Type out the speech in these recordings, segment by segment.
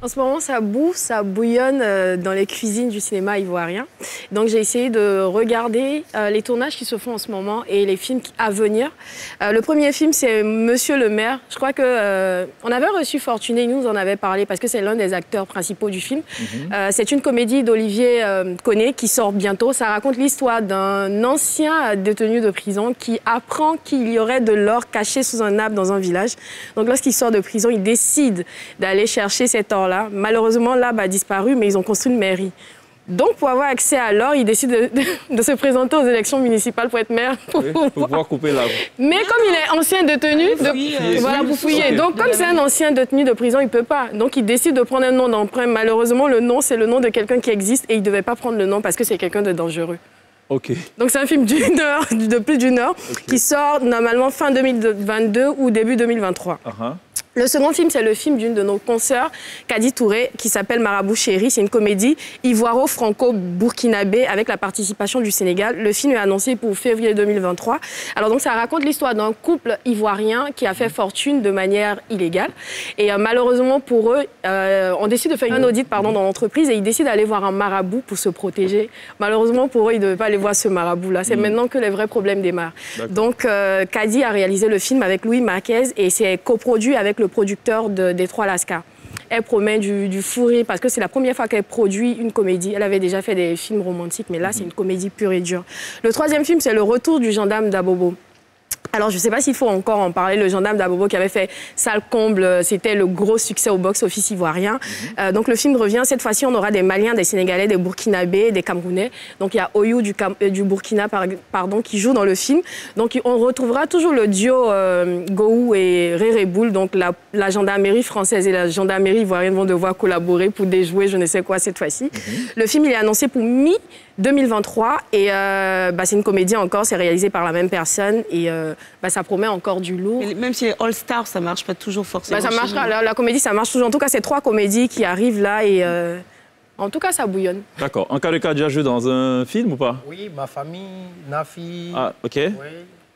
En ce moment, ça boue, ça bouillonne dans les cuisines du cinéma ivoirien. Donc, j'ai essayé de regarder les tournages qui se font en ce moment et les films à venir. Le premier film, c'est Monsieur le maire. Je crois que on avait reçu Fortuné, il nous en avait parlé parce que c'est l'un des acteurs principaux du film. C'est une comédie d'Olivier Koné qui sort bientôt. Ça raconte l'histoire d'un ancien détenu de prison qui apprend qu'il y aurait de l'or caché sous un arbre dans un village. Donc, lorsqu'il sort de prison, il décide d'aller chercher cet or-là. Malheureusement, l'arbre a disparu, mais ils ont construit une mairie. Donc, pour avoir accès à l'or, il décide de se présenter aux élections municipales pour être maire. Pour pouvoir couper l'arbre. Mais comme il est ancien détenu, voilà, pour fouiller. Donc, comme c'est un ancien détenu de prison, il ne peut pas. Donc, il décide de prendre un nom d'emprunt. Malheureusement, le nom, c'est le nom de quelqu'un qui existe et il ne devait pas prendre le nom parce que c'est quelqu'un de dangereux. OK. Donc, c'est un film de plus d'une heure, qui sort normalement fin 2022 ou début 2023. Le second film, c'est le film d'une de nos consoeurs, Kadi Touré, qui s'appelle Marabout Chéri. C'est une comédie ivoiro-franco-burkinabé avec la participation du Sénégal. Le film est annoncé pour février 2023. Alors donc, ça raconte l'histoire d'un couple ivoirien qui a fait fortune de manière illégale. Et malheureusement pour eux, on décide de faire un audit dans l'entreprise et ils décident d'aller voir un marabout pour se protéger. Malheureusement pour eux, ils ne devaient pas aller voir ce marabout-là. C'est maintenant que les vrais problèmes démarrent. Donc, Kadi a réalisé le film avec Louis Marquez et c'est coproduit avec le producteur des Trois Lascars. Elle promet du fou rire parce que c'est la première fois qu'elle produit une comédie. Elle avait déjà fait des films romantiques, mais là, c'est une comédie pure et dure. Le troisième film, c'est Le Retour du gendarme d'Abobo. Alors, je ne sais pas s'il faut encore en parler. Le gendarme d'Abobo qui avait fait Sale Comble, c'était le gros succès au box-office ivoirien. Donc, le film revient. Cette fois-ci, on aura des Maliens, des Sénégalais, des Burkinabés, des Camerounais. Donc, il y a Oyou du Burkina qui joue dans le film. Donc, on retrouvera toujours le duo Gou et Réreboul. Donc, la gendarmerie française et la gendarmerie ivoirienne vont devoir collaborer pour déjouer je ne sais quoi cette fois-ci. Le film, il est annoncé pour mi-2023 et c'est une comédie encore. C'est réalisé par la même personne et ça promet encore du lourd. Et même si les All-Stars, ça ne marche pas toujours forcément. Ça marchera, la comédie, ça marche toujours. En tout cas, c'est 3 comédies qui arrivent là et en tout cas, ça bouillonne. D'accord. Ankarika a déjà joué dans un film ou pas? Oui, Ma famille, Nafi. Ah, OK. Oui.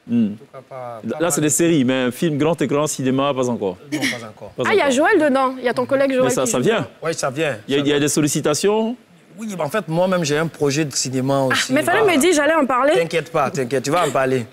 En tout cas, là, c'est des séries, mais un film grand écran, cinéma, pas encore. Non, pas encore. Il y a Joël dedans. Il y a ton collègue Joël. Mais ça vient. Oui, ça vient. Il y a des sollicitations? Oui, en fait, moi-même, j'ai un projet de cinéma aussi. Mais fallait me dire, j'allais en parler. T'inquiète pas, tu vas en parler.